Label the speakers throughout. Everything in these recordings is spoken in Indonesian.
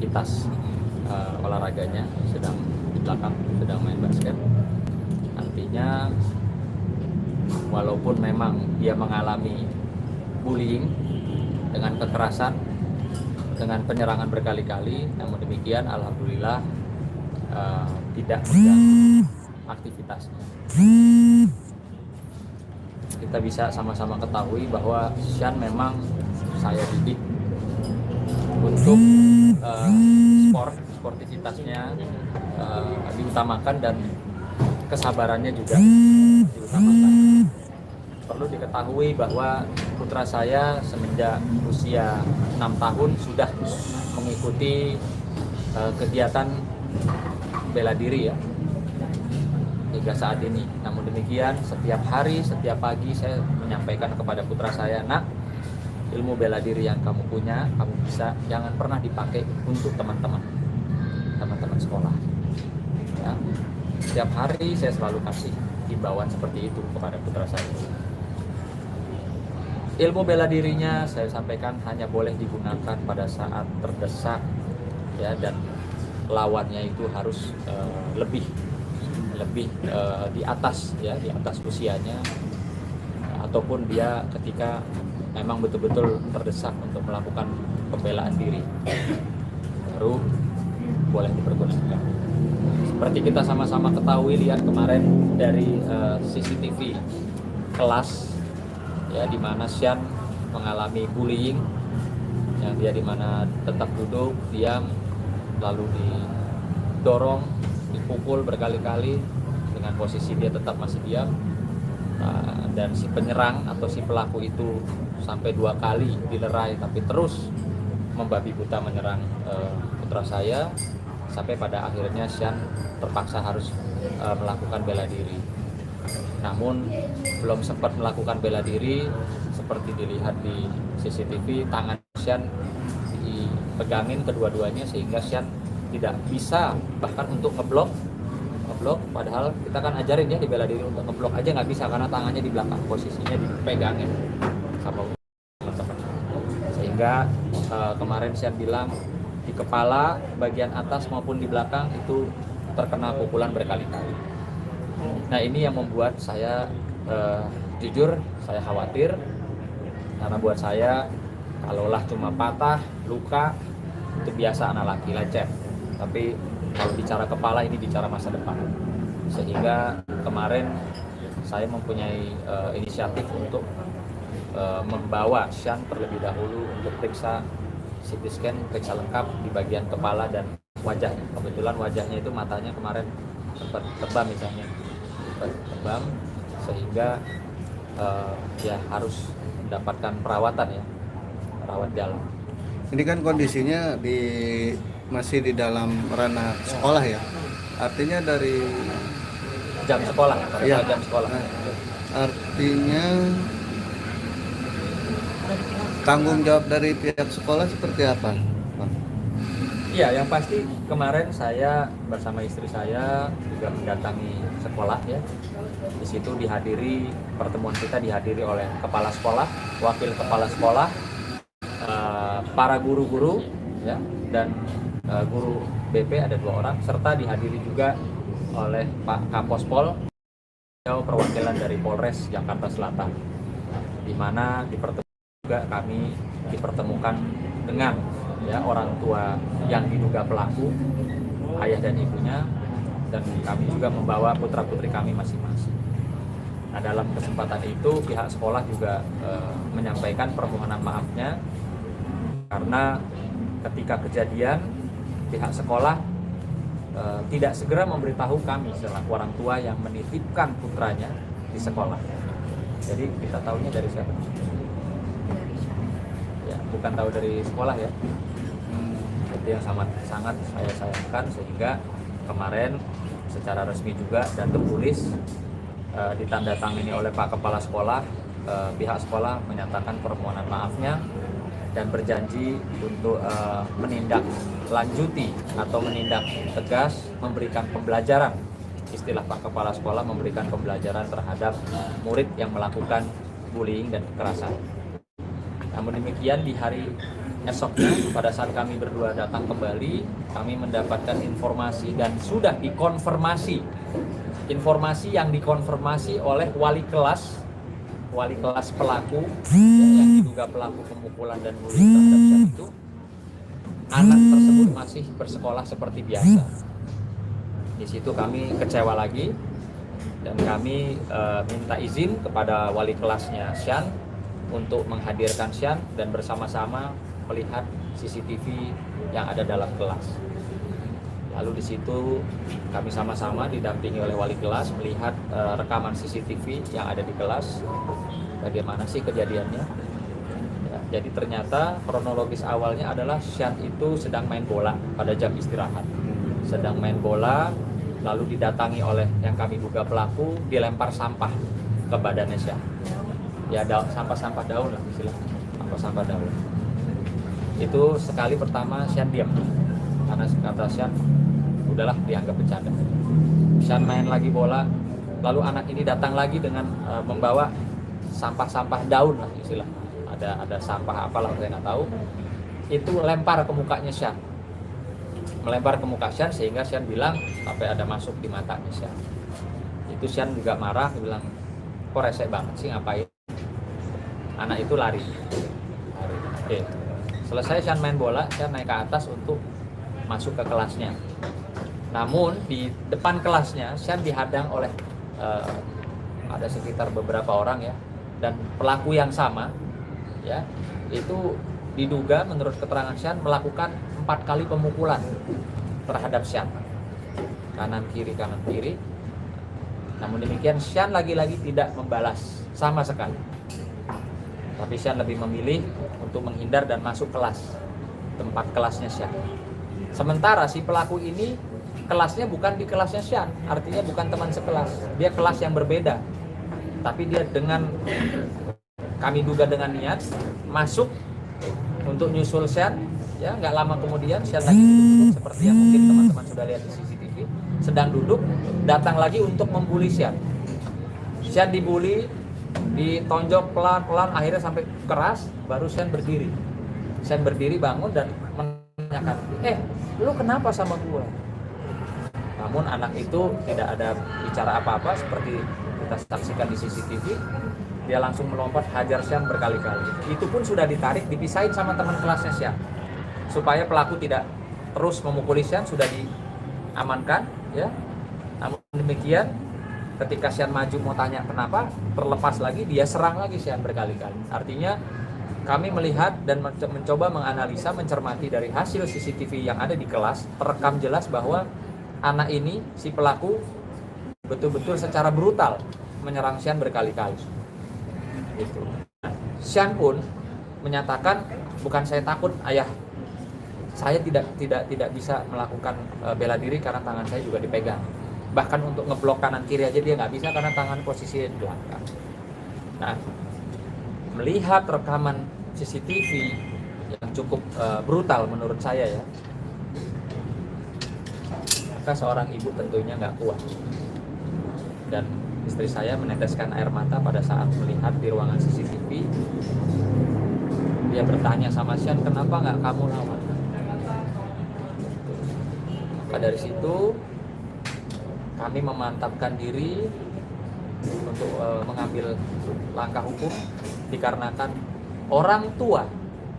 Speaker 1: aktivitas olahraganya, sedang di belakang sedang main basket. Artinya walaupun memang dia mengalami bullying dengan kekerasan, dengan penyerangan berkali-kali, namun demikian alhamdulillah tidak mengganggu aktivitasnya. Kita bisa sama-sama ketahui bahwa Sian memang saya didik untuk sportivitasnya diutamakan dan kesabarannya juga diutamakan. Perlu diketahui bahwa putra saya semenjak usia 6 tahun sudah mengikuti kegiatan bela diri ya hingga saat ini. Namun demikian setiap hari, setiap pagi saya menyampaikan kepada putra saya, nak, ilmu bela diri yang kamu punya, kamu bisa, jangan pernah dipakai untuk teman-teman sekolah ya. Setiap hari saya selalu kasih himbauan seperti itu kepada putra saya. Ilmu bela dirinya saya sampaikan hanya boleh digunakan pada saat terdesak ya, dan lawannya itu harus lebih di atas ya, di atas usianya, ataupun dia ketika memang betul-betul terdesak untuk melakukan pembelaan diri baru boleh dipergunakan. Seperti kita sama-sama ketahui, lihat kemarin dari CCTV kelas ya, di mana Sian mengalami bullying yang dia di mana tetap duduk diam, lalu didorong, dipukul berkali-kali dengan posisi dia tetap masih diam, dan si penyerang atau si pelaku itu sampai 2 kali dilerai tapi terus membabi buta menyerang putra saya, sampai pada akhirnya Sian terpaksa harus melakukan bela diri. Namun belum sempat melakukan bela diri, seperti dilihat di CCTV, tangan Sian dipegangin kedua-duanya sehingga Sian tidak bisa bahkan untuk ngeblok, padahal kita kan ajarin ya di bela diri untuk ngeblok aja nggak bisa karena tangannya di belakang, posisinya dipegangin sama teman-teman. Sehingga kemarin Sian bilang di kepala bagian atas maupun di belakang itu terkena pukulan berkali-kali. Nah ini yang membuat saya jujur saya khawatir, karena buat saya kalaulah cuma patah, luka itu biasa anak laki lecet, tapi kalau bicara kepala ini bicara masa depan. Sehingga kemarin saya mempunyai inisiatif untuk membawa Sian terlebih dahulu untuk periksa CT scan, periksa lengkap di bagian kepala dan wajahnya. Kebetulan wajahnya itu matanya kemarin sempat tebam misalnya, tebam sehingga ya harus mendapatkan perawatan ya, perawat jalan.
Speaker 2: Ini kan kondisinya masih di dalam ranah sekolah ya, artinya dari
Speaker 1: jam sekolah,
Speaker 2: ya,
Speaker 1: jam sekolah.
Speaker 2: Nah, artinya tanggung jawab dari pihak sekolah seperti apa, Pak?
Speaker 1: Iya, yang pasti kemarin saya bersama istri saya juga mendatangi sekolah ya. Di situ pertemuan kita dihadiri oleh kepala sekolah, wakil kepala sekolah, para guru-guru ya, dan guru BP ada 2 orang, serta dihadiri juga oleh Pak Kapospol, perwakilan dari Polres Jakarta Selatan, di mana di pertemuan juga kami dipertemukan dengan ya orang tua yang diduga pelaku, ayah dan ibunya, dan kami juga membawa putra-putri kami masing-masing. Nah, dalam kesempatan itu pihak sekolah juga menyampaikan permohonan maafnya karena ketika kejadian pihak sekolah tidak segera memberitahu kami selaku orang tua yang menitipkan putranya di sekolah. Jadi kita tahunya dari siapa? Ya, bukan tahu dari sekolah ya. Itu yang sangat saya sayangkan, sehingga kemarin secara resmi juga dan tertulis ditandatangani oleh Pak Kepala Sekolah, pihak sekolah menyatakan permohonan maafnya dan berjanji untuk menindaklanjuti atau menindak tegas, memberikan pembelajaran, istilah Pak Kepala Sekolah, memberikan pembelajaran terhadap murid yang melakukan bullying dan kekerasan. Namun demikian di hari esoknya pada saat kami berdua datang kembali, kami mendapatkan informasi dan sudah dikonfirmasi. Informasi yang dikonfirmasi oleh wali kelas pelaku yang diduga pelaku pemukulan dan bullying terhadap Syan itu, anak tersebut masih bersekolah seperti biasa. Di situ kami kecewa lagi dan kami minta izin kepada wali kelasnya Syan untuk menghadirkan Syan dan bersama-sama melihat CCTV yang ada dalam kelas. Lalu di situ kami sama-sama didampingi oleh wali kelas melihat rekaman CCTV yang ada di kelas. Bagaimana sih kejadiannya? Ya, jadi ternyata kronologis awalnya adalah Syan itu sedang main bola pada jam istirahat. Sedang main bola, lalu didatangi oleh yang kami duga pelaku, dilempar sampah ke badannya Syan. Ya sampah-sampah daun lah istilahnya, sampah-sampah daun. Itu sekali pertama Syan diam, karena kata Syan, udahlah dianggap bercanda. Syan main lagi bola, lalu anak ini datang lagi dengan membawa sampah-sampah daun lah istilahnya. Ada sampah apalah saya nggak tahu. Itu lempar ke mukanya Syan, melempar ke muka Syan sehingga Syan bilang sampai ada masuk di matanya Syan. Itu Syan juga marah, bilang kok rese banget sih ngapain. Anak itu lari. Oke. Selesai Syan main bola, Syan naik ke atas untuk masuk ke kelasnya. Namun di depan kelasnya Syan dihadang oleh ada sekitar beberapa orang ya, dan pelaku yang sama ya, itu diduga menurut keterangan Syan melakukan 4 kali pemukulan terhadap Syan, kanan kiri. Namun demikian Syan lagi-lagi tidak membalas sama sekali, tapi Syan lebih memilih untuk menghindar dan masuk kelas, tempat kelasnya Syan. Sementara si pelaku ini kelasnya bukan di kelasnya Syan, artinya bukan teman sekelas, dia kelas yang berbeda. Tapi dia dengan, kami duga dengan niat masuk untuk nyusul Syan, ya nggak lama kemudian Syan lagi duduk seperti yang mungkin teman-teman sudah lihat di CCTV, sedang duduk, datang lagi untuk membuli Syan. Syan dibully, ditonjok pelan-pelan, akhirnya sampai keras, baru Syan berdiri. Syan berdiri bangun dan menanyakan, lu kenapa sama gua? Namun anak itu tidak ada bicara apa-apa seperti kita saksikan di CCTV. Dia langsung melompat hajar Syan berkali-kali. Itu pun sudah ditarik, dipisahin sama teman kelasnya Syan, supaya pelaku tidak terus memukuli Syan, sudah diamankan ya. Namun demikian ketika Syan maju mau tanya kenapa, terlepas lagi, dia serang lagi Syan berkali-kali. Artinya kami melihat dan mencoba menganalisa, mencermati dari hasil CCTV yang ada di kelas, terekam jelas bahwa anak ini, si pelaku, betul-betul secara brutal menyerang Syan berkali-kali. Gitu. Syan pun menyatakan, bukan saya takut ayah, saya tidak bisa melakukan bela diri karena tangan saya juga dipegang. Bahkan untuk ngeblok kanan kiri aja dia nggak bisa karena tangan posisinya di belakang. Nah, melihat rekaman CCTV yang cukup brutal menurut saya ya, maka seorang ibu tentunya nggak kuat. Dan istri saya meneteskan air mata pada saat melihat di ruangan CCTV. Dia bertanya sama Syan, kenapa nggak kamu lawan? Maka dari situ kami memantapkan diri untuk mengambil langkah hukum, dikarenakan orang tua,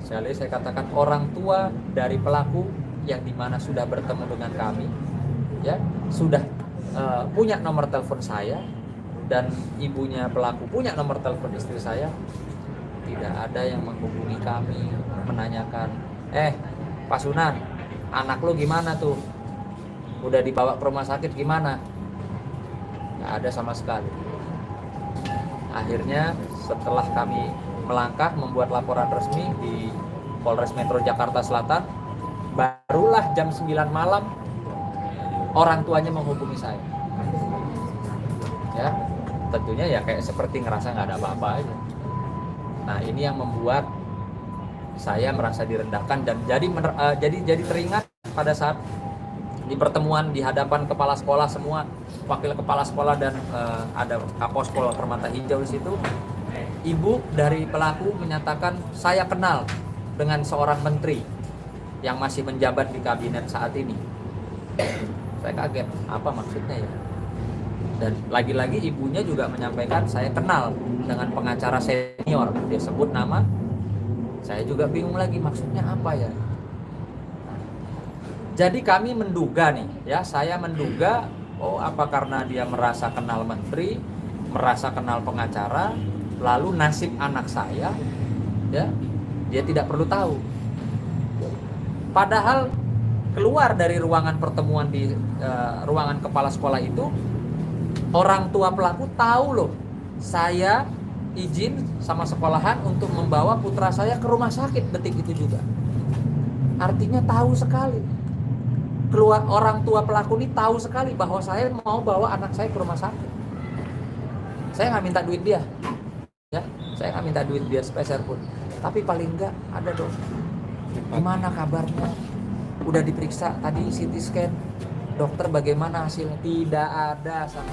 Speaker 1: saya katakan orang tua dari pelaku yang dimana sudah bertemu dengan kami, ya sudah punya nomor telepon saya, dan ibunya pelaku punya nomor telepon istri saya. Tidak ada yang menghubungi kami menanyakan, Pak Sunan, anak lu gimana tuh? Udah dibawa ke rumah sakit gimana? Nggak ada sama sekali. Akhirnya setelah kami melangkah membuat laporan resmi di Polres Metro Jakarta Selatan, barulah jam 9 malam orang tuanya menghubungi saya. Ya, tentunya ya kayak seperti ngerasa nggak ada apa-apa aja. Nah, ini yang membuat saya merasa direndahkan dan jadi teringat pada saat di pertemuan di hadapan kepala sekolah semua, wakil kepala sekolah dan ada Kapospol Permata Hijau di situ. Ibu dari pelaku menyatakan, saya kenal dengan seorang menteri yang masih menjabat di kabinet saat ini. Saya kaget, apa maksudnya ya? Dan lagi-lagi ibunya juga menyampaikan saya kenal dengan pengacara senior, dia sebut nama. Saya juga bingung lagi maksudnya apa ya. Jadi kami menduga nih, ya saya menduga, oh apa karena dia merasa kenal menteri, merasa kenal pengacara, lalu nasib anak saya, ya dia tidak perlu tahu. Padahal keluar dari ruangan pertemuan di ruangan kepala sekolah itu, orang tua pelaku tahu loh, saya izin sama sekolahan untuk membawa putra saya ke rumah sakit detik itu juga. Artinya tahu sekali. Keluar orang tua pelaku ini tahu sekali bahwa saya mau bawa anak saya ke rumah sakit. Saya nggak minta duit dia, ya, saya nggak minta duit dia sepeser pun. Tapi paling nggak ada dong. Gimana kabarnya? Udah diperiksa tadi CT scan, dokter bagaimana hasilnya? Tidak ada sama.